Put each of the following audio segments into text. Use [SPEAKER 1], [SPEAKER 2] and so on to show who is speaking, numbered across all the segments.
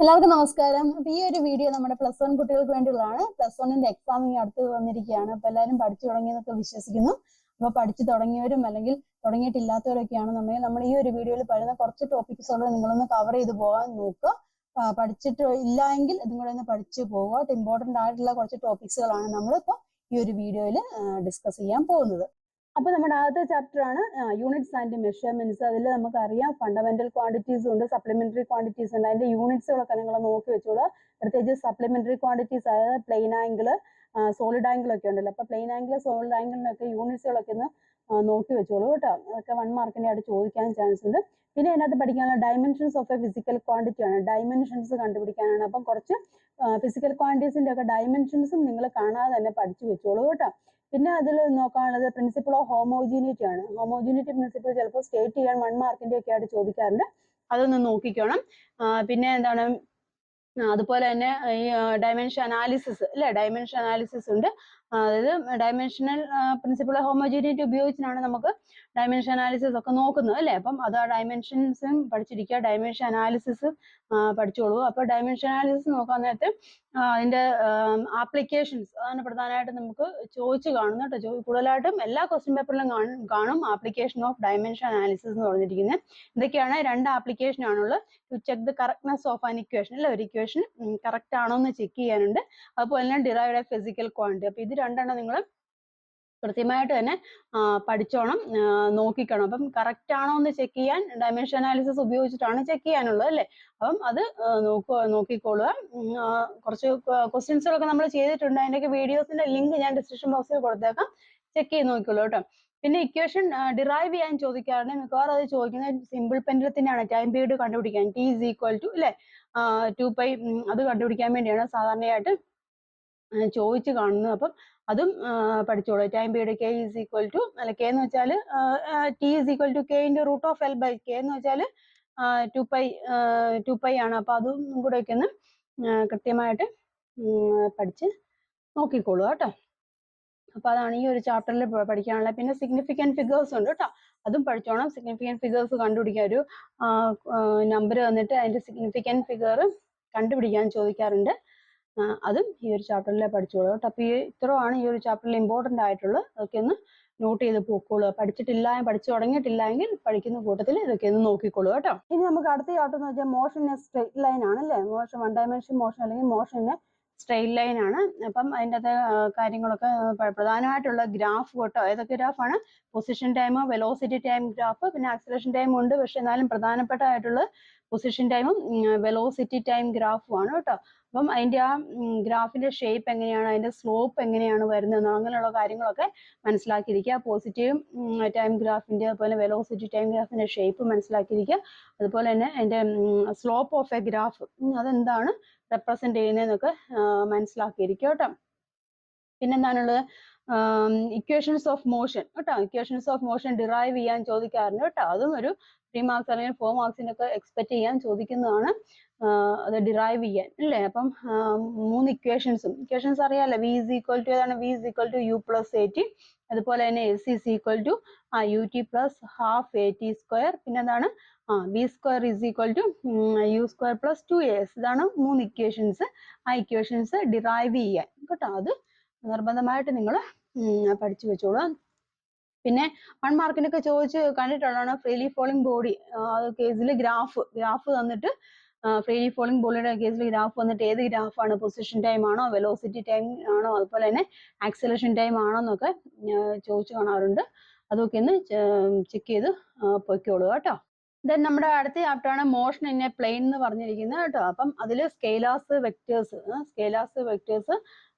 [SPEAKER 1] എല്ലാവർക്കും നമസ്കാരം. അപ്പൊ ഈ ഒരു വീഡിയോ നമ്മുടെ +1 കുട്ടികൾക്ക് വേണ്ടിയുള്ളതാണ്. +1ന്റെ എക്സാമിങ് അടുത്ത് വന്നിരിക്കുകയാണ്. അപ്പൊ എല്ലാവരും പഠിച്ചു തുടങ്ങിയെന്നൊക്കെ വിശ്വസിക്കുന്നു. അപ്പൊ പഠിച്ചു തുടങ്ങിയവരും അല്ലെങ്കിൽ തുടങ്ങിയിട്ടില്ലാത്തവരൊക്കെ ആണെന്നുണ്ടെങ്കിൽ നമ്മൾ ഈ ഒരു വീഡിയോയിൽ പറയുന്ന കുറച്ച് ടോപ്പിക്സുകൾ നിങ്ങളൊന്ന് കവർ ചെയ്ത് പോകാൻ നോക്കുക. പഠിച്ചിട്ട് ഇല്ല എങ്കിൽ ഇതും കൂടെ ഒന്ന് പഠിച്ചു പോവുക. ഇമ്പോർട്ടൻ്റ് ആയിട്ടുള്ള കുറച്ച് ടോപ്പിക്സുകളാണ് നമ്മളിപ്പോൾ ഈ ഒരു വീഡിയോയിൽ ഡിസ്കസ് ചെയ്യാൻ പോകുന്നത്. അപ്പൊ നമ്മുടെ ആദ്യത്തെ ചാപ്റ്റർ ആണ് യൂണിറ്റ്സ് ആൻഡ് മെഷർമെന്റ്സ്. അതിൽ നമുക്കറിയാം ഫണ്ടമെന്റൽ ക്വാണ്ടിറ്റീസ് ഉണ്ട്, സപ്ലിമെന്ററി ക്വാണ്ടിറ്റീസ് ഉണ്ട്. അതിന്റെ യൂണിറ്റ്സുകളൊക്കെ നിങ്ങൾ നോക്കി വെച്ചോളൂ. പ്രത്യേകിച്ച് സപ്ലിമെന്ററി ക്വാണ്ടിറ്റീസ്, അതായത് പ്ലെയിൻ ആംഗിൾ, സോളിഡ് ആംഗിൾ ഒക്കെ ഉണ്ടല്ലോ. അപ്പൊ പ്ലെയിൻ ആംഗിൾ, സോളിഡ് ആംഗിളിനൊക്കെ യൂണിറ്റ്സുകളൊക്കെ ഒന്ന് നോക്കി വെച്ചോളൂ കേട്ടോ. അതൊക്കെ 1 മാർക്കിന്റെ ആയിട്ട് ചോദിക്കാൻ ചാൻസ് ഉണ്ട്. പിന്നെ അതിനകത്ത് പഠിക്കാനുള്ള dimensions of A physical quantity ആണ്. ഡയമെൻഷൻസ് കണ്ടുപിടിക്കാനാണ്. അപ്പം കുറച്ച് ഫിസിക്കൽ ക്വാണ്ടിറ്റീസിന്റെ ഒക്കെ ഡയമെൻഷൻസും നിങ്ങൾ കാണാതെ തന്നെ പഠിച്ചു വെച്ചോളൂ കേട്ടോ. പിന്നെ അതിൽ നോക്കാനുള്ളത് പ്രിൻസിപ്പിൾ ഓഫ് ഹോമോജീനിറ്റി ആണ്. ഹോമോജീനിറ്റി പ്രിൻസിപ്പിൾ ചിലപ്പോൾ സ്റ്റേറ്റ് ചെയ്യാൻ 1 മാർക്കിന്റെ ഒക്കെ ആയിട്ട് ചോദിക്കാറുണ്ട്. അതൊന്ന് നോക്കിക്കണം. പിന്നെ എന്താണ്, അതുപോലെ തന്നെ ഈ ഡയമെൻഷൻ അനാലിസിസ് അല്ലെ, ഡയമെൻഷൻ അനാലിസിസ് ഉണ്ട്. അതായത് ഡയമെൻഷണൽ പ്രിൻസിപ്പിൾ ഹോമോജീനിറ്റി ഉപയോഗിച്ചാണ് നമുക്ക് ഡയമെൻഷൻ അനാലിസിസ് ഒക്കെ നോക്കുന്നത് അല്ലെ. അപ്പം അത് ആ ഡയമെൻഷൻസും പഠിച്ചിരിക്കുക, ഡയമെൻഷൻ അനാലിസിസ് പഠിച്ചോളൂ. അപ്പൊ ഡയമെൻഷൻ അനാലിസിസ് നോക്കാൻ നേരത്തെ അതിന്റെ ആപ്ലിക്കേഷൻസ് അതാണ് പ്രധാനമായിട്ടും നമുക്ക് ചോദിച്ചു കാണുന്നത് കേട്ടോ. കൂടുതലായിട്ടും എല്ലാ ക്വസ്റ്റ്യൻ പേപ്പറിലും കാണും ആപ്ലിക്കേഷൻ ഓഫ് ഡയമെൻഷൻ അനാലിസിസ് എന്ന് പറഞ്ഞിരിക്കുന്നത്. ഇതൊക്കെയാണ് 2 ആപ്ലിക്കേഷൻ ആണുള്ളത്. To check the correctness of an equation അല്ലെ, ഒരു ഇക്വേഷൻ കറക്റ്റ് ആണോ എന്ന് ചെക്ക് ചെയ്യാനുണ്ട്. അതുപോലെ തന്നെ ഡിറൈവ്ഡ് എ ഫിസിക്കൽ ക്വാണ്ടിറ്റി. അപ്പൊ ഇത് 2 നിങ്ങൾ കൃത്യമായിട്ട് തന്നെ പഠിച്ചോണം, നോക്കിക്കണം. അപ്പം കറക്റ്റ് ആണോ എന്ന് ചെക്ക് ചെയ്യാൻ ഡയമെൻഷൻ അനാലിസിസ് ഉപയോഗിച്ചിട്ടാണ് ചെക്ക് ചെയ്യാനുള്ളത് അല്ലേ. അപ്പം അത് നോക്കിക്കോളുക. കുറച്ച് ക്വസ്റ്റ്യൻസുകളൊക്കെ നമ്മൾ ചെയ്തിട്ടുണ്ട്. അതിൻ്റെയൊക്കെ വീഡിയോസിന്റെ ലിങ്ക് ഞാൻ ഡിസ്ക്രിപ്ഷൻ ബോക്സിൽ കൊടുത്തേക്കാം, ചെക്ക് ചെയ്ത് നോക്കിക്കോളൂ കേട്ടോ. പിന്നെ ഇക്വേഷൻ ഡിറൈവ് ചെയ്യാൻ ചോദിക്കാറുണ്ട്. മിക്കവാറും അത് ചോദിക്കുന്നത് സിമ്പിൾ പെൻഡലത്തിനാണ്. ടൈം പീരീഡ് കണ്ടുപിടിക്കാൻ T = അല്ലെ 2π, അത് കണ്ടുപിടിക്കാൻ വേണ്ടിയാണ് സാധാരണയായിട്ട് ചോദിച്ചു കാണുന്നത്. അപ്പം അതും പഠിച്ചോളൂ. ടൈം പീരീഡ് K = അല്ല, K എന്ന് വെച്ചാൽ T = K × √L/K എന്ന് വെച്ചാൽ 2π ആണ്. അപ്പൊ അതും കൂടെ ഒക്കെ ഒന്ന് കൃത്യമായിട്ട് പഠിച്ച് നോക്കിക്കോളൂ കേട്ടോ. അപ്പൊ അതാണ് ഈ ഒരു ചാപ്റ്ററിൽ പഠിക്കാനുള്ള. പിന്നെ സിഗ്നിഫിക്കൻറ്റ് ഫിഗേഴ്സ് ഉണ്ട് കേട്ടോ, അതും പഠിച്ചോണം. സിഗ്നിഫിക്കൻറ്റ് ഫിഗേഴ്സ് കണ്ടുപിടിക്കാൻ ഒരു നമ്പർ തന്നിട്ട് അതിന്റെ സിഗ്നിഫിക്കൻറ്റ് ഫിഗർ കണ്ടുപിടിക്കാൻ ചോദിക്കാറുണ്ട്. അതും ഈ ഒരു ചാപ്റ്ററിൽ പഠിച്ചോളൂ കേട്ടോ. അപ്പൊ ഇത്രയാണ് ഈ ഒരു ചാപ്റ്ററിൽ ഇമ്പോർട്ടൻ്റ് ആയിട്ടുള്ളത്. അതൊക്കെ ഒന്ന് നോട്ട് ചെയ്ത് പോയിക്കോളൂ. പഠിച്ചു തുടങ്ങിയിട്ടില്ല എങ്കിൽ പഠിക്കുന്ന കൂട്ടത്തിൽ ഇതൊക്കെ ഒന്ന് നോക്കിക്കോളൂ കേട്ടോ. ഇനി നമുക്ക് അടുത്ത ചാപ്റ്റർ എന്ന് വെച്ചാൽ മോഷൻ ഇൻ സ്ട്രെയിറ്റ് ലൈൻ ആണ് അല്ലേ. മോഷൻ 1 ഡയമെൻഷൻ മോഷൻ അല്ലെങ്കിൽ മോഷൻ ഇൻ സ്ട്രെയിറ്റ് ലൈൻ ആണ്. അപ്പം അതിൻ്റെ അകത്തെ കാര്യങ്ങളൊക്കെ പ്രധാനമായിട്ടുള്ള ഗ്രാഫ് കേട്ടോ. ഏതൊക്കെ ഗ്രാഫാണ്? Position time, velocity time graph, പിന്നെ ആക്സിലറേഷൻ ടൈം ഉണ്ട്. പക്ഷെ എന്നാലും പ്രധാനപ്പെട്ടതായിട്ടുള്ള പൊസിഷൻ ടൈമും വെലോസിറ്റി ടൈം ഗ്രാഫും ആണ് കേട്ടോ. അപ്പം അതിൻ്റെ ആ ഗ്രാഫിന്റെ ഷേപ്പ് എങ്ങനെയാണ്, അതിന്റെ സ്ലോപ്പ് എങ്ങനെയാണ് വരുന്നത്, അങ്ങനെയുള്ള കാര്യങ്ങളൊക്കെ മനസ്സിലാക്കിയിരിക്കുക. പോസിറ്റീവ് ടൈം ഗ്രാഫിന്റെ അതുപോലെ വെലോസിറ്റി ടൈം ഗ്രാഫിന്റെ ഷേപ്പ് മനസ്സിലാക്കിയിരിക്കുക. അതുപോലെ തന്നെ അതിന്റെ സ്ലോപ്പ് ഓഫ് എ ഗ്രാഫ് അതെന്താണ് റെപ്രസെന്റ് ചെയ്യുന്നതെന്നൊക്കെ മനസ്സിലാക്കിയിരിക്കുക കേട്ടോ. പിന്നെന്താണുള്ളത്? ഇക്വേഷൻസ് ഓഫ് മോഷൻ കേട്ടോ. ഇക്വേഷൻസ് ഓഫ് മോഷൻ ഡിറൈവ് ചെയ്യാൻ ചോദിക്കാറുണ്ട് കേട്ടോ. അതും ഒരു 3 മാർക്സ് അല്ലെങ്കിൽ 4 മാർക്സിനൊക്കെ എക്സ്പെക്ട് ചെയ്യാൻ ചോദിക്കുന്നതാണ്. അത് ഡിറൈവ് ചെയ്യാൻ അല്ലേ. അപ്പം 3 ഇക്വേഷൻസ് അറിയാലോ. V = ഏതാണ്? V = U + AT. അതുപോലെ തന്നെ S = UT + ½ AT². പിന്നെ എന്താണ്? V² = U² + 2AS. ഇതാണ് 3 ഇക്വേഷൻസ്. ആ ഇക്വേഷൻസ് ഡിറൈവ് ചെയ്യാൻ കേട്ടോ. അത് നിർബന്ധമായിട്ട് നിങ്ങൾ പഠിച്ചു വെച്ചോളൂ. പിന്നെ 1 മാർക്കിനൊക്കെ ചോദിച്ച് കണ്ടിട്ടുള്ളതാണ് ഫ്രീലി ഫോളിംഗ് ബോഡി കേസിൽ ഗ്രാഫ് തന്നിട്ട്, ഫ്രീലി ഫോളിംഗ് ബോഡിയുടെ കേസിൽ ഗ്രാഫ് വന്നിട്ട് ഏത് ഗ്രാഫാണ്, പൊസിഷൻ ടൈം ആണോ, വെലോസിറ്റി ടൈം ആണോ, അതുപോലെ തന്നെ ആക്സിലറേഷൻ ടൈം ആണോ എന്നൊക്കെ ചോദിച്ചു കാണാറുണ്ട്. അതൊക്കെ ഒന്ന് ചെക്ക് ചെയ്ത് പൊയ്ക്കോളൂ കേട്ടോ. ദെൻ നമ്മുടെ അടുത്ത ചാപ്റ്റർ ആണ് മോഷൻ ഇൻ എ പ്ലെയിൻ എന്ന് പറഞ്ഞിരിക്കുന്നത് കേട്ടോ. അപ്പം അതിൽ സ്കേലാർസ്, വെക്ടേഴ്സ്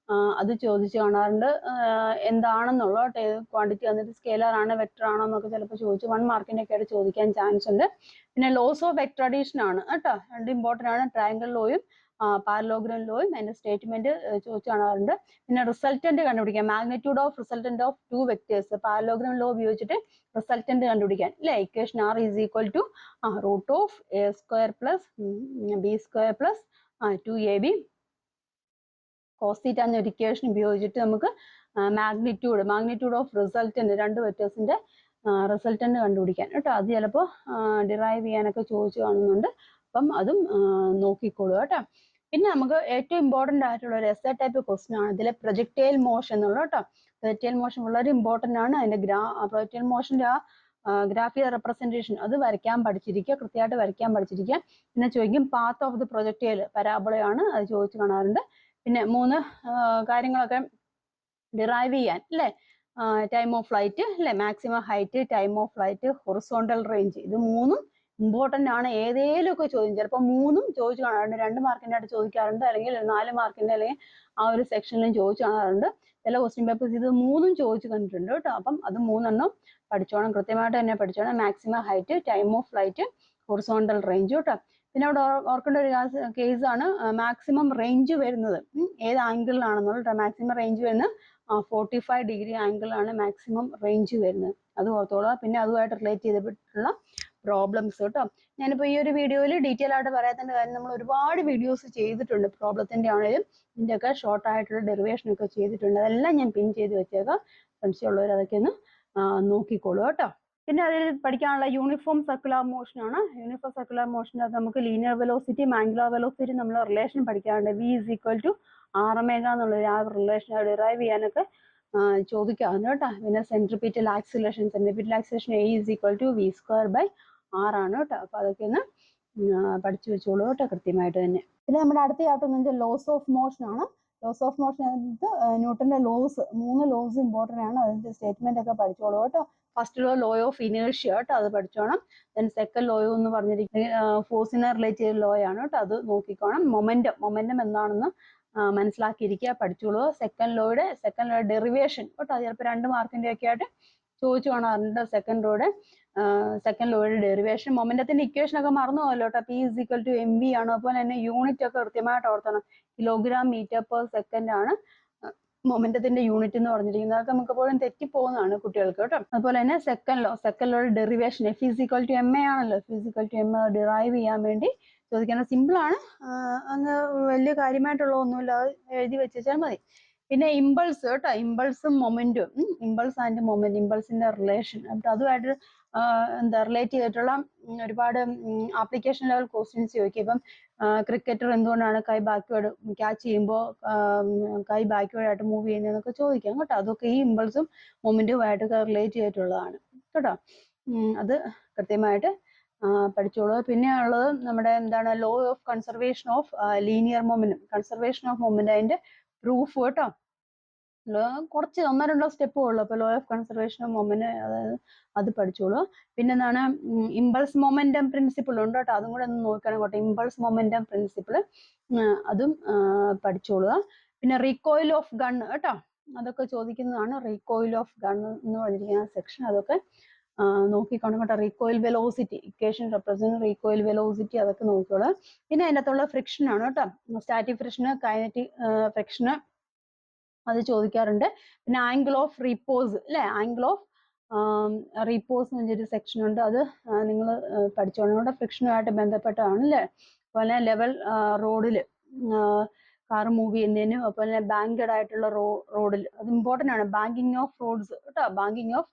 [SPEAKER 1] അത് ചോദിച്ചു കാണാറുണ്ട്. എന്താണെന്നുള്ള ക്വാണ്ടിറ്റി വന്നിട്ട് സ്കേലർ ആണ്, വെക്ടർ ആണോ എന്നൊക്കെ ചിലപ്പോൾ ചോദിച്ചു 1 മാർക്കിന്റെ ഒക്കെ ആയിട്ട് ചോദിക്കാൻ ചാൻസ് ഉണ്ട്. പിന്നെ ലോസ് ഓഫ് വെക്ടർ അഡീഷൻ ആണ് കേട്ടോ. 2 ഇമ്പോർട്ടൻ്റ് ആണ്. ട്രയാങ്കിൾ ലോയും പാരലോഗ്രാം ലോയും അതിന്റെ സ്റ്റേറ്റ്മെന്റ് ചോദിച്ചു കാണാറുണ്ട്. പിന്നെ റിസൾട്ടന്റ് കണ്ടുപിടിക്കാം, magnitude of resultant of 2 vectors. Parallelogram law ഉപയോഗിച്ചിട്ട് റിസൾട്ടന്റ് കണ്ടുപിടിക്കാൻ അല്ലെ. Equation R = √A² + B² + 2AB cos θ എന്ന ഒരു ഇക്വേഷൻ ഉപയോഗിച്ചിട്ട് നമുക്ക് മാഗ്നിറ്റ്യൂഡ് ഓഫ് റിസൾട്ടന്റ് 2 വെക്ടേഴ്സിന്റെ റിസൾട്ടന്റ് കണ്ടുപിടിക്കാൻ കേട്ടോ. അത് ചിലപ്പോൾ ഡിറൈവ് ചെയ്യാനൊക്കെ ചോദിച്ചു കാണുന്നുണ്ട്. അപ്പം അതും നോക്കിക്കോളൂ കേട്ടോ. പിന്നെ നമുക്ക് ഏറ്റവും ഇമ്പോർട്ടൻ്റ് ആയിട്ടുള്ള ഒരു എസ്സേ ടൈപ്പ് ക്വസ്റ്റ്യൻ ആണ് ഇതിലെ പ്രൊജക്ടൈൽ മോഷൻ എന്നുള്ളത് കേട്ടോ. പ്രൊജക്ടൈൽ മോഷൻ വളരെ ഇമ്പോർട്ടൻ്റ് ആണ്. അതിന്റെ പ്രൊജക്ടൈൽ മോഷന്റെ ഗ്രാഫിക്കൽ റെപ്രസെന്റേഷൻ അത് വരയ്ക്കാൻ പഠിച്ചിരിക്കുക, കൃത്യമായിട്ട് വരയ്ക്കാൻ പഠിച്ചിരിക്കുക. പിന്നെ ചോദിക്കും പാത്ത് ഓഫ് ദി പ്രൊജക്ടൈൽ, പരാബോളയാണ്, അത് ചോദിച്ചു കാണാറുണ്ട്. പിന്നെ 3 കാര്യങ്ങളൊക്കെ ഡിറൈവ് ചെയ്യാൻ അല്ലേ, ടൈം ഓഫ് ഫ്ലൈറ്റ് അല്ലേ, maximum height, time of flight, horizontal range, ഇത് 3ഉം ഇമ്പോർട്ടൻ്റ് ആണ്. ഏതേലും ഒക്കെ ചോദിക്കും, ചിലപ്പോൾ 3ഉം ചോദിച്ചു കാണാറുണ്ട്. 2 മാർക്കിൻ്റെ ആയിട്ട് ചോദിക്കാറുണ്ട്, അല്ലെങ്കിൽ 4 മാർക്കിൻ്റെ അല്ലെങ്കിൽ ആ ഒരു സെക്ഷനിലും ചോദിച്ചു കാണാറുണ്ട്. ചില ക്വസ്റ്റ്യൻ പേപ്പേഴ്സ് ഇത് 3ഉം ചോദിച്ചു കണ്ടിട്ടുണ്ട് കേട്ടോ. അപ്പം അത് 3എണ്ണം പഠിച്ചോണം, കൃത്യമായിട്ട് തന്നെ പഠിച്ചോണം. Maximum height, time of flight, horizontal range കേട്ടോ. പിന്നെ അവിടെ ഓർക്കേണ്ട ഒരു കേസാണ് മാക്സിമം റേഞ്ച് വരുന്നത് ഏത് ആംഗിളിലാണെന്നുള്ള. മാക്സിമം റേഞ്ച് വരുന്നത് 45 ഡിഗ്രി ആംഗിളാണ് മാക്സിമം റേഞ്ച് വരുന്നത്, അത് ഓർത്തോളാം. പിന്നെ അതുമായിട്ട് റിലേറ്റ് ചെയ്തിട്ടുള്ള പ്രോബ്ലംസ് കേട്ടോ. ഞാനിപ്പോൾ ഈ ഒരു വീഡിയോയിൽ ഡീറ്റെയിൽ ആയിട്ട് പറയാത്തതിൻ്റെ കാര്യം, നമ്മൾ ഒരുപാട് വീഡിയോസ് ചെയ്തിട്ടുണ്ട് പ്രോബ്ലത്തിൻ്റെ ആണെങ്കിലും ഇതിൻ്റെയൊക്കെ ഷോർട്ട് ആയിട്ടുള്ള ഡെറിവേഷൻ ഒക്കെ ചെയ്തിട്ടുണ്ട്. അതെല്ലാം ഞാൻ പിൻ ചെയ്ത് വെച്ചേക്കാം, സംശയമുള്ളവർ അതൊക്കെ ഒന്ന് നോക്കിക്കോളൂ കേട്ടോ. പിന്നെ അതിൽ പഠിക്കാനുള്ള യൂണിഫോം സർക്കുലർ മോഷൻ ആണ്. യൂണിഫോം സർക്കുലർ മോഷൻ അത് നമുക്ക് ലീനിയർ വെലോസിറ്റിയും ആംഗുലർ വെലോസിറ്റിയും നമ്മൾ റിലേഷൻ പഠിക്കാറുണ്ട്. V = Rω എന്നുള്ളൊരു ആ റിലേഷൻ ഡിറൈവ് ചെയ്യാനൊക്കെ ചോദിക്കാറുണ്ട് കേട്ടോ. പിന്നെ സെൻട്രിപിറ്റൽ ആക്സിലേഷൻ A = V²/R ആണ് കേട്ടോ. അപ്പൊ അതൊക്കെ ഒന്ന് പഠിച്ചു വെച്ചോളൂ കേട്ടോ കൃത്യമായിട്ട് തന്നെ. പിന്നെ നമ്മുടെ അടുത്ത ചാപ്റ്റർ ലോസ് ഓഫ് മോഷൻ ആണ്. ലോസ് ഓഫ് മോഷൻ ന്യൂട്ടന്റെ ലോസ്, 3 ലോസ് ഇമ്പോർട്ടൻ്റ് ആണ്. അതിന്റെ സ്റ്റേറ്റ്മെന്റ് ഒക്കെ പഠിച്ചോളൂ കേട്ടോ. ഫസ്റ്റ് ലോ ഓഫ് ഇനേർഷ്യ കേട്ടോ, അത് പഠിച്ചോണം. ദെൻ സെക്കൻഡ് ലോ എന്ന് പറഞ്ഞിരിക്കുന്നത് ഫോഴ്സിനെ റിലേറ്റ് ചെയ്ത ലോ ആണ് കേട്ടോ, അത് നോക്കിക്കോണം. മൊമെന്റം എന്താണെന്ന് മനസ്സിലാക്കിയിരിക്കുക, പഠിച്ചോളൂ. സെക്കൻഡ് ലോയുടെ ഡെറിവേഷൻ കേട്ടോ, ചിലപ്പോൾ 2 മാർക്കിന്റെ ഒക്കെ ആയിട്ട് ചോദിച്ചു കാണാറുണ്ട്. സെക്കൻഡ് ലോയുടെ ഡെറിവേഷൻ, മൊമെന്റത്തിന്റെ ഇക്വേഷൻ ഒക്കെ മറന്നു പോകല്ലോ കേട്ടോ. P = mv ആണ്. അതുപോലെ തന്നെ യൂണിറ്റ് ഒക്കെ കൃത്യമായിട്ട് ഓർത്തണം. കിലോഗ്രാം മീറ്റർ പെർ സെക്കൻഡ് ആണ് മൊമെന്റത്തിന്റെ യൂണിറ്റ് എന്ന് പറഞ്ഞിരിക്കുന്നത്. അതൊക്കെ നമുക്ക് എപ്പോഴും തെറ്റിപ്പോകുന്നതാണ് കുട്ടികൾക്ക് കേട്ടോ. അതുപോലെ തന്നെ സെക്കൻഡ് ലോയുടെ ഡെറിവേഷൻ F = ma ആണല്ലോ. F = ma ഡിറൈവ് ചെയ്യാൻ വേണ്ടി ചോദിക്കാൻ സിമ്പിൾ ആണ്, അങ്ങ് വലിയ കാര്യമായിട്ടുള്ള ഒന്നുമില്ല, അത് എഴുതി വെച്ചാൽ മതി. പിന്നെ ഇമ്പൾസ് കേട്ടോ, ഇമ്പൾസും momentum, impulse and moment, ഇമ്പൾസിന്റെ relation, അതുമായിട്ട് റിലേറ്റ് ചെയ്തിട്ടുള്ള ഒരുപാട് ആപ്ലിക്കേഷൻ ലെവൽ ക്വസ്റ്റ്യൻസ് ചോദിക്കും. ഇപ്പം ക്രിക്കറ്റർ എന്തുകൊണ്ടാണ് കൈ ബാക്ക്വേർഡ് ക്യാച്ച് ചെയ്യുമ്പോൾ കൈ ബാക്ക്വേർഡ് ആയിട്ട് മൂവ് ചെയ്യുന്നതെന്നൊക്കെ ചോദിക്കാം കേട്ടോ. അതൊക്കെ ഈ ഇമ്പൾസും മൊമെന്റുമായിട്ടൊക്കെ റിലേറ്റ് ചെയ്തിട്ടുള്ളതാണ് കേട്ടോ. അത് കൃത്യമായിട്ട് പഠിച്ചോളൂ. പിന്നെ ഉള്ളത് നമ്മുടെ എന്താണ്, law of conservation of linear momentum, conservation of moment അതിന്റെ പ്രൂഫ് കേട്ടോ. കുറച്ച് 1-2 സ്റ്റെപ്പേ ഉള്ളൂ. അപ്പോൾ law of conservation of moment അത് പഠിച്ചോളൂ. പിന്നെ എന്താണ്, ഇമ്പൾസ് മൊമെന്റം പ്രിൻസിപ്പിൾ ഉണ്ട് കേട്ടോ, അതും കൂടെ ഒന്ന് നോക്കണം കേട്ടോ. ഇമ്പൾസ് മൊമെന്റം പ്രിൻസിപ്പിൾ അതും പഠിച്ചോളുക. പിന്നെ റീകോയിൽ ഓഫ് ഗൺ കേട്ടോ, അതൊക്കെ ചോദിക്കുന്നതാണ്. റീകോയിൽ ഓഫ് ഗൺ എന്ന് പറഞ്ഞിരിക്കുന്ന സെക്ഷൻ, അതൊക്കെ നോക്കിക്കോണം കേട്ടോ. Recoil velocity, equation represent recoil velocity, അതൊക്കെ നോക്കിക്കോളൂ. പിന്നെ അതിനകത്തുള്ള ഫ്രിക്ഷൻ ആണ് കേട്ടോ, സ്റ്റാറ്റിക് ഫ്രിക്ഷന്, കൈനറ്റിക് ഫ്രിക്ഷന്, അത് ചോദിക്കാറുണ്ട്. പിന്നെ ആംഗിൾ ഓഫ് റീപോസ് അല്ലേ, ആംഗിൾ ഓഫ് റീപോസ് എന്ന് പറഞ്ഞൊരു സെക്ഷൻ ഉണ്ട്, അത് നിങ്ങൾ പഠിച്ചോണം കേട്ടോ. ഫ്രിക്ഷനുമായിട്ട് ബന്ധപ്പെട്ടാണ് അല്ലേ. അതുപോലെ ലെവൽ റോഡിൽ കാർ മൂവ് ചെയ്യുന്നതിനും, അതുപോലെ തന്നെ ബാങ്കഡ് ആയിട്ടുള്ള റോഡിൽ, അത് ഇമ്പോർട്ടൻ്റ് ആണ്. ബാങ്കിങ് ഓഫ് റോഡ്സ് കേട്ടോ, ബാങ്കിങ് ഓഫ്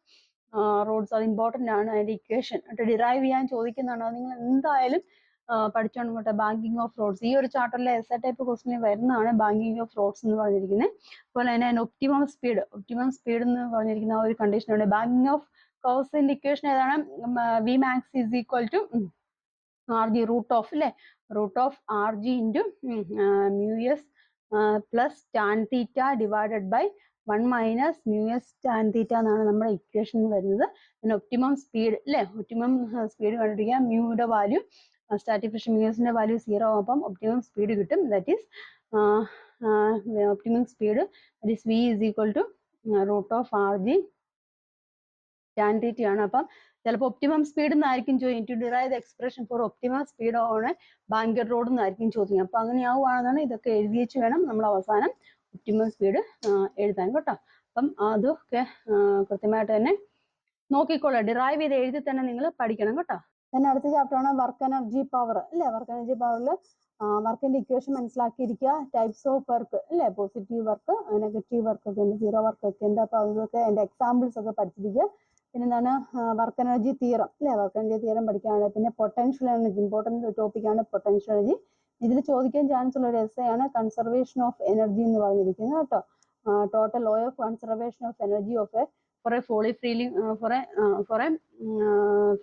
[SPEAKER 1] റോഡ്സ് അത് ഇമ്പോർട്ടൻ്റ് ആണ്. അതിന്റെ ഇക്വേഷൻ ഡിറൈവ് ചെയ്യാൻ ചോദിക്കുന്നതാണ്, അത് നിങ്ങൾ എന്തായാലും പഠിച്ചോണം കേട്ടോ. ബാങ്കിങ് ഓഫ് റോഡ്സ് ഈ ഒരു ചാപ്റ്ററിലെ എസ്സേ ടൈപ്പ് ക്വസ്റ്റിന് വരുന്നതാണ് ബാങ്കിങ് ഓഫ് റോഡ്സ് എന്ന് പറഞ്ഞിരിക്കുന്നത്. അതുപോലെ തന്നെ ഒപ്റ്റിമം സ്പീഡ് എന്ന് പറഞ്ഞിരിക്കുന്ന ഒരു കണ്ടീഷൻ ഉണ്ട്. ബാങ്കിങ് ഓഫ് കർവ്സിന്റെ ഇക്വേഷൻ ഏതാണ്, Vmax = RG √of അല്ലേ, √of RG × μs plus tan θ divided by 1 minus μs tan θ എന്നാണ് നമ്മുടെ ഇക്വേഷൻ വരുന്നത്. പിന്നെ ഒപ്റ്റിമം സ്പീഡ് അല്ലേ, ഒപ്റ്റിമം സ്പീഡ് കണ്ടുപിടിക്കുക. മ്യൂയുടെ വാല്യൂ, സ്റ്റാറ്റിക് ഫ്രിക്ഷൻ മ്യൂസിന്റെ വാല്യൂ 0 ആകുമ്പം ഒപ്റ്റിമം സ്പീഡ് കിട്ടും. That is optimum speed that is V = √of RG tan θ ആണ്. അപ്പം ചിലപ്പോൾ ഒപ്റ്റിമം സ്പീഡ് എന്നായിരിക്കും ചോദിക്കും. To derive the expression for optimum speed on banked road എന്നായിരിക്കും ചോദിക്കുക. അപ്പൊ അങ്ങനെയാവുകയാണെന്നാണ് ഇതൊക്കെ എഴുതി വെച്ച് വേണം നമ്മൾ അവസാനം ഒപ്റ്റിമം സ്പീഡ് എഴുതാൻ കേട്ടോ. അപ്പം അതൊക്കെ കൃത്യമായിട്ട് തന്നെ നോക്കിക്കോളാം, ഡിറൈവ് ചെയ്ത് എഴുതി തന്നെ നിങ്ങൾ പഠിക്കണം കേട്ടോ. പിന്നെ അടുത്ത ചാപ്റ്ററാണ് വർക്ക് എനർജി പവർ അല്ലേ. വർക്ക് എനർജി പവറിൽ വർക്കിന്റെ ഇക്വേഷൻ മനസ്സിലാക്കിയിരിക്കുക. ടൈപ്സ് ഓഫ് വർക്ക് അല്ലേ, പോസിറ്റീവ് വർക്ക്, നെഗറ്റീവ് വർക്ക് ഒക്കെ ഉണ്ട്, 0 വർക്ക് ഒക്കെ ഉണ്ട്. അപ്പൊ അതൊക്കെ അതിന്റെ എക്സാമ്പിൾസ് ഒക്കെ പഠിച്ചിരിക്കുക. പിന്നെന്താണ് വർക്ക് എനർജി തിയറം അല്ലേ, വർക്ക് എനർജി തിയറം പഠിക്കാനുള്ളത്. പിന്നെ പൊട്ടൻഷ്യൽ എനർജി, ഇമ്പോർട്ടൻറ്റ് ടോപ്പിക്കാണ് പൊട്ടൻഷ്യൽ എനർജി. ഇതിൽ ചോദിക്കാൻ ചാൻസ് ഉള്ള ഒരു എസ്സേ ആണ് കൺസർവേഷൻ ഓഫ് എനർജി എന്ന് പറഞ്ഞിരിക്കുന്നത് കേട്ടോ. Total law of conservation of energy of for a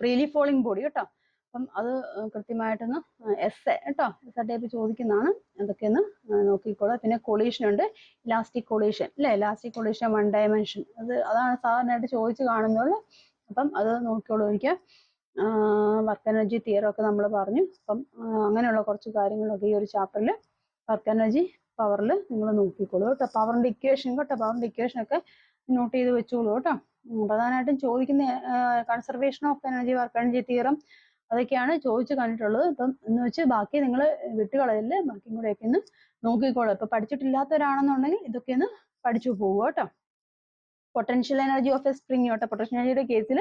[SPEAKER 1] freely falling body കേട്ടോ. അപ്പം അത് കൃത്യമായിട്ടൊന്ന് എസ്സേ കേട്ടോ, എസ്സേ ടൈപ്പ് ചോദിക്കുന്നതാണ്. അതൊക്കെയൊന്ന് നോക്കിക്കോളാം. പിന്നെ കൊളീഷൻ ഉണ്ട്, ഇലാസ്റ്റിക് കൊളീഷൻ അല്ലേ, ഇലാസ്റ്റിക് കൊളീഷൻ 1 ഡയമെൻഷൻ, അതാണ് സാധാരണയായിട്ട് ചോദിച്ച് കാണുന്നുള്ളൂ. അപ്പം അത് നോക്കിക്കോളൂ. എനിക്ക് വർക്ക് എനർജി തിയറം ഒക്കെ നമ്മൾ പറഞ്ഞു. അപ്പം അങ്ങനെയുള്ള കുറച്ച് കാര്യങ്ങളൊക്കെ ഈ ഒരു ചാപ്റ്ററിൽ വർക്ക് എനർജി പവറിൽ നിങ്ങൾ നോക്കിക്കോളൂ കേട്ടോ. പവറിന്റെ ഇക്വേഷൻ കേട്ടോ, പവറിന്റെ ഇക്വേഷൻ ഒക്കെ നോട്ട് ചെയ്ത് വെച്ചോളൂ കേട്ടോ. പ്രധാനമായിട്ടും ചോദിക്കുന്ന conservation of energy, work energy theorem അതൊക്കെയാണ് ചോദിച്ചു കണ്ടിട്ടുള്ളത്. അപ്പം എന്ന് വെച്ച് ബാക്കി നിങ്ങൾ വിട്ടുകളയില്ല, ബാക്കിയും കൂടെയൊക്കെ ഒന്ന് നോക്കിക്കോളൂ. ഇപ്പൊ പഠിച്ചിട്ടില്ലാത്തവരാണെന്നുണ്ടെങ്കിൽ ഇതൊക്കെ ഒന്ന് പഠിച്ചു പോകുക കേട്ടോ. Potential energy of A spring കേട്ടോ, പൊട്ടൻഷ്യൽ എനർജിയുടെ കേസിൽ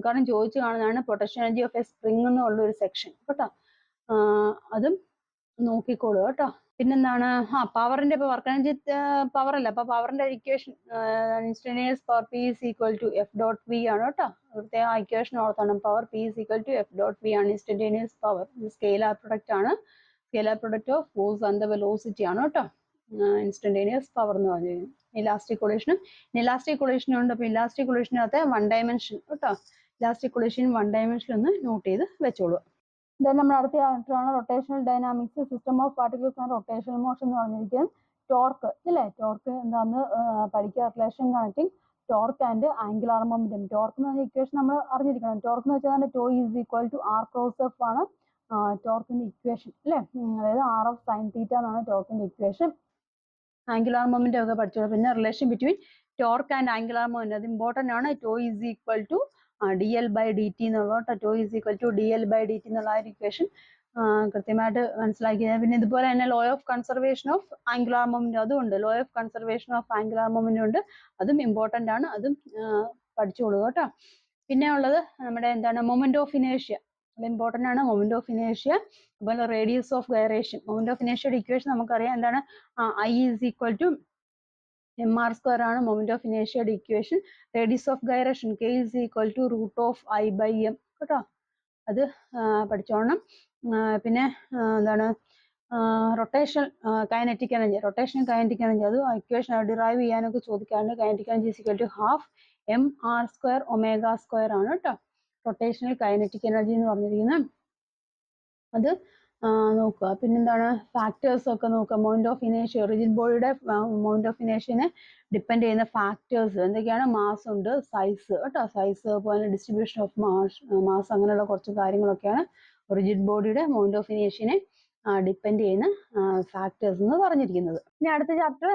[SPEAKER 1] കാരണം ചോദിച്ചു കാണുന്നതാണ് potential energy of A spring എന്നുള്ള ഒരു സെക്ഷൻ കേട്ടോ. അതും നോക്കിക്കോളൂ കേട്ടോ. പിന്നെന്താണ് പവറിന്റെ ഇപ്പൊ വർക്ക് എനർജി പവർ അല്ല, അപ്പൊ പവറിന്റെ equation instantaneous power P is equal to F dot V ആണ് കേട്ടോ. പ്രത്യേക ഇക്വേഷൻ ഓർത്തണം, power P is equal to F dot V ആണ് ഇൻസ്റ്റന്റേനിയസ് പവർ. സ്കെയിലാർ പ്രൊഡക്റ്റ് ആണ്, scalar product of force and the velocity ആണ് കേട്ടോ ഇൻസ്റ്റന്റേനിയസ് പവർ എന്ന് പറഞ്ഞു കഴിഞ്ഞാൽ. ഇലാസ്റ്റിക് കൊളീഷനും ഇലാസ്റ്റിക് കൊളീഷനും ഉണ്ട്. അപ്പൊ ഇലാസ്റ്റിക് കൊളീഷനകത്ത് 1 ഡയമെൻഷൻ കേട്ടോ, ഇലാസ്റ്റിക് കൊളീഷൻ 1 ഡയമെൻഷൻ ഒന്ന് നോട്ട് ചെയ്ത് വെച്ചോളൂ. ദെൻ നമ്മൾ അടുത്ത ചാപ്റ്ററാണ് rotational dynamics, system of particles and rotational motion എന്ന് പറഞ്ഞിരിക്കുന്നത്. ടോർക്ക് അല്ലേ, ടോർക്ക് എന്താന്ന് പഠിക്കുക. Relation connecting torque and angular momentum. Torque എന്ന് പറഞ്ഞ ഇക്വേഷൻ നമ്മൾ അറിഞ്ഞിരിക്കണം. ടോർക്ക് എന്ന് വെച്ചാൽ tau is equal to R cross F ആണ് ടോർക്കിന്റെ ഇക്വേഷൻ അല്ലേ, അതായത് ആർ എഫ് സൈൻ തീറ്റ എന്നാണ് ടോർക്കിന്റെ ഇക്വേഷൻ. ആംഗുലാർ മൊമെന്റം ഒക്കെ പഠിച്ചോളൂ. പിന്നെ relation between torque and angular momentum അത് ഇമ്പോർട്ടന്റ് ആണ്. Tau is equal to dl by dt എന്നുള്ള tau is equal to dl by dt എന്നുള്ള ആ ഒരു ഇക്വേഷൻ കൃത്യമായിട്ട് മനസ്സിലാക്കിയത്. പിന്നെ ഇതുപോലെ തന്നെ law of conservation of angular momentum അതും ഉണ്ട്, law of conservation of angular momentum ഉണ്ട്, അതും ഇമ്പോർട്ടന്റ് ആണ്, അതും പഠിച്ചോളൂ കേട്ടോ. പിന്നെ ഉള്ളത് നമ്മുടെ എന്താണ് മൊമെന്റ് ഓഫ് ഇനേഷ്യ, അത് ഇമ്പോർട്ടന്റ് ആണ്. മൊമെന്റ് ഓഫ് ഇനേഷ്യ, അതുപോലെ radius of gyration. Moment of ഇനേഷ്യയുടെ ഇക്വേഷൻ നമുക്കറിയാം എന്താണ്, I is equal to mr square ആണ് മൊമെന്റ് ഓഫ് ഇനേഷ്യയുടെ equation. Radius of gyration k is equal to √I/m കേട്ടോ, അത് പഠിച്ചോണം. പിന്നെ എന്താണ് rotation kinetic energy, rotation kinetic energy അത് ഇക്വേഷൻ ഡിറൈവ് ചെയ്യാനൊക്കെ ചോദിക്കാറുണ്ട്. Kinetic energy is equal to ½ mr²ω² ആണ് കേട്ടോ റൊട്ടേഷണൽ കൈനറ്റിക് എനർജി എന്ന് പറഞ്ഞിരിക്കുന്നത്. അത് നോക്കുക. പിന്നെന്താണ് ഫാക്ടേഴ്സ് ഒക്കെ നോക്കുക. മൊമെന്റ് ഓഫ് ഇനേഷ്യ, റിജിഡ് ബോഡിയുടെ മൊമെന്റ് ഓഫ് ഇനേഷ്യനെ ഡിപ്പെൻഡ് ചെയ്യുന്ന ഫാക്ടേഴ്സ് എന്തൊക്കെയാണ്, മാസ് ഉണ്ട്, സൈസ് കേട്ടോ, സൈസ്, അതുപോലെ ഡിസ്ട്രിബ്യൂഷൻ ഓഫ് മാസ് അങ്ങനെയുള്ള കുറച്ച് കാര്യങ്ങളൊക്കെയാണ് റിജിഡ് ബോഡിയുടെ മൊമെന്റ് ഓഫ് ഇനേഷ്യനെ ഡിപ്പെൻഡ് ചെയ്യുന്ന ഫാക്ടേഴ്സ് എന്ന് പറഞ്ഞിരിക്കുന്നത്. ഇനി അടുത്ത ചാപ്റ്റർ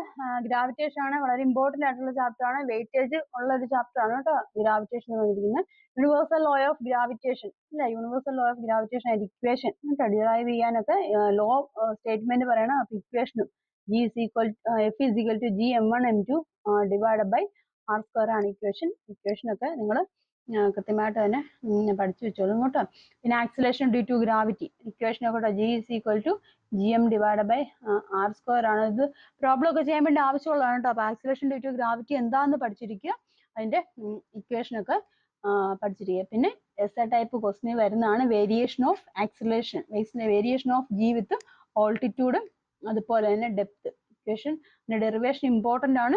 [SPEAKER 1] ഗ്രാവിറ്റേഷൻ ആണ്. വളരെ ഇമ്പോർട്ടന്റ് ആയിട്ടുള്ള ചാപ്റ്റർ ആണ്, വെയിറ്റേജ് ഉള്ള ഒരു ചാപ്റ്റർ ആണ് കേട്ടോ ഗ്രാവിറ്റേഷൻ എന്ന് പറഞ്ഞിരിക്കുന്നത്. യൂണിവേഴ്സൽ ലോ ഓഫ് ഗ്രാവിറ്റേഷൻ അല്ലെ, universal law of gravitation and equation കേട്ടോ, ഡിറൈവ് ചെയ്യാനൊക്കെ ലോ സ്റ്റേറ്റ്മെന്റ് പറയണം. അപ്പൊ ഇക്വേഷനും F is equal to Gm1m2 divide by r² ആണ് ഇക്വേഷൻ. ഇക്വേഷൻ ഒക്കെ നിങ്ങൾ കൃത്യമായിട്ട് തന്നെ പഠിച്ചു വെച്ചോളും കേട്ടോ. പിന്നെ acceleration due to gravity equation ഒക്കെ G is equal to Gm divide by r² ആണ്. ഇത് പ്രോബ്ലം ഒക്കെ ചെയ്യാൻ വേണ്ടി ആവശ്യമുള്ളതാണ് കേട്ടോ. അപ്പൊ ആക്സിലേഷൻ ഡ്യൂ ടു ഗ്രാവിറ്റി എന്താണെന്ന് പഠിച്ചിരിക്കുക, അതിന്റെ ഇക്വേഷൻ ഒക്കെ പഠിച്ചിരിക്കുക. പിന്നെ എസ്എ ടൈപ്പ് ക്വസ്റ്റ്യൻ വരുന്നതാണ് variation of acceleration, variation of G with altitude, അതുപോലെ തന്നെ ഡെപ്ത്. ഇക്വേഷൻ ഡെറിവേഷൻ ഇമ്പോർട്ടന്റ് ആണ്.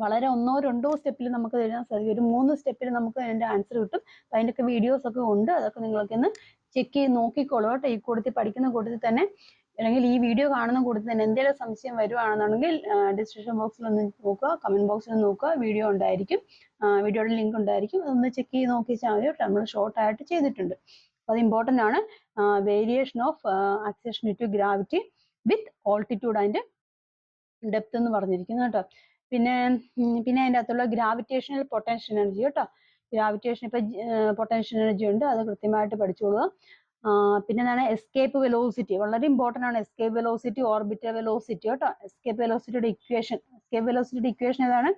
[SPEAKER 1] വളരെ 1-2 സ്റ്റെപ്പിൽ നമുക്ക് എഴുതാൻ സാധിക്കും. ഒരു 3 സ്റ്റെപ്പിൽ നമുക്ക് അതിന്റെ ആൻസർ കിട്ടും. അതിൻ്റെയൊക്കെ വീഡിയോസ് ഒക്കെ ഉണ്ട്, അതൊക്കെ നിങ്ങൾക്ക് ഒന്ന് ചെക്ക് ചെയ്ത് നോക്കിക്കോളൂ കേട്ടോ. ഈ കൂട്ടത്തിൽ പഠിക്കുന്ന കൂട്ടത്തിൽ തന്നെ, അല്ലെങ്കിൽ ഈ വീഡിയോ കാണുന്ന കൂട്ടത്തിൽ തന്നെ എന്തെങ്കിലും സംശയം വരുവാണെന്നുണ്ടെങ്കിൽ ഡിസ്ക്രിപ്ഷൻ ബോക്സിൽ ഒന്ന് നോക്കുക, കമന്റ് ബോക്സിൽ നോക്കുക, വീഡിയോ ഉണ്ടായിരിക്കും, വീഡിയോയുടെ ലിങ്ക് ഉണ്ടായിരിക്കും, അതൊന്ന് ചെക്ക് ചെയ്ത് നോക്കിച്ചാൽ മതി കേട്ടോ. നമ്മൾ ഷോർട്ട് ആയിട്ട് ചെയ്തിട്ടുണ്ട്. അത് ഇമ്പോർട്ടന്റ് ആണ്. Variation of acceleration due to gravity with altitude and depth എന്ന് പറഞ്ഞിരിക്കുന്നു കേട്ടോ. പിന്നെ അതിൻ്റെ അകത്തുള്ള ഗ്രാവിറ്റേഷണൽ പൊട്ടൻഷ്യൽ എനർജി കേട്ടോ. ഗ്രാവിറ്റേഷൻ ഇപ്പൊ പൊട്ടൻഷ്യൽ എനർജി ഉണ്ട്, അത് കൃത്യമായിട്ട് പഠിച്ചോളുക. പിന്നെ എന്താണ് എസ്കേപ്പ് വെലോസിറ്റി, വളരെ ഇമ്പോർട്ടന്റ് ആണ്. എസ്കേപ്പ് വെലോസിറ്റി, ഓർബിറ്റൽ വെലോസിറ്റി കേട്ടോ. എസ്കേപ്പ് വെലോസിറ്റിയുടെ ഇക്വേഷൻ, എസ്കേപ്പ് വെലോസിറ്റിയുടെ ഇക്വേഷൻ ഏതാണ്,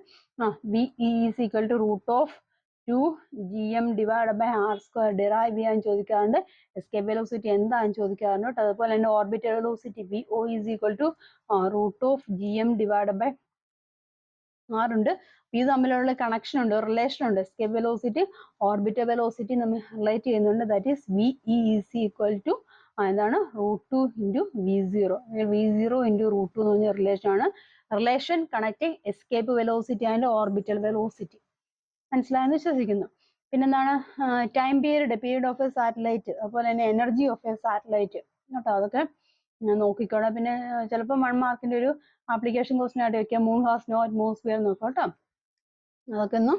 [SPEAKER 1] V is equal to √2Gm divide by r². Derive ചെയ്യാൻ ചോദിക്കാറുണ്ട്. എസ്കേപ്പ് വെലോസിറ്റി എന്താണെന്ന് ചോദിക്കാറുണ്ട് കേട്ടോ. അതുപോലെ തന്നെ orbital velocity VO is equal to √2Gm divide by ആറുണ്ട്. ഇത് തമ്മിലുള്ള കണക്ഷൻ ഉണ്ട്, റിലേഷൻ ഉണ്ട്. എസ്കേപ്പ് വെലോസിറ്റി ഓർബിറ്റൽ വെലോസിറ്റി നമ്മൾ റിലേറ്റ് ചെയ്യുന്നുണ്ട്. That is V E is equal to എന്താണ് √2 ഇൻറ്റു V0. V0 ഇൻറ്റു √2 എന്ന് പറഞ്ഞ റിലേഷൻ ആണ്. Relation connecting escape velocity and orbital velocity. മനസ്സിലായെന്ന് വിശ്വസിക്കുന്നു. പിന്നെന്താണ് time period of A satellite, അതുപോലെ തന്നെ എനർജി ഓഫ് എ സാറ്റലൈറ്റ് കേട്ടോ. അതൊക്കെ നോക്കിക്കോളാം. പിന്നെ ചിലപ്പോൾ 1 മാർക്കിന്റെ ഒരു ആപ്ലിക്കേഷൻ ക്വസ്റ്റ്യൻ ആയിട്ട് വെക്കാം, മൂൺ ഹാസ് നോ അറ്റ്മോസ്ഫിയർ നോക്കാം കേട്ടോ. അതൊക്കെ ഒന്ന്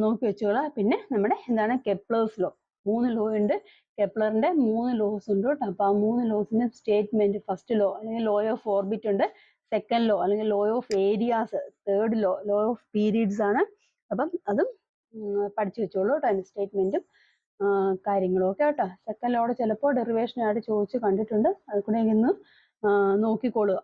[SPEAKER 1] നോക്കി വെച്ചോളാം. പിന്നെ നമ്മുടെ എന്താണ് കെപ്ലേഴ്സ് ലോ, 3 ലോ ഉണ്ട്. കെപ്ലറിന്റെ 3 ലോസ് ഉണ്ട് കേട്ടോ. അപ്പൊ ആ 3 ലോസിന്റെ സ്റ്റേറ്റ്മെന്റ്, ഫസ്റ്റ് ലോ അല്ലെങ്കിൽ ലോ ഓഫ് ഓർബിറ്റ് ഉണ്ട്, സെക്കൻഡ് ലോ അല്ലെങ്കിൽ law of areas, third law of periods ആണ്. അപ്പം അതും പഠിച്ചു വെച്ചോളൂ കേട്ടോ, അതിന്റെ സ്റ്റേറ്റ്മെന്റും കാര്യങ്ങളും ഒക്കെ കേട്ടോ. സെക്കൻഡ് ലോയുടെ ചിലപ്പോൾ ഡെറിവേഷൻ ആയിട്ട് ചോദിച്ച് കണ്ടിട്ടുണ്ട്, അത് കൂടെ ഇന്ന് നോക്കിക്കോളുക.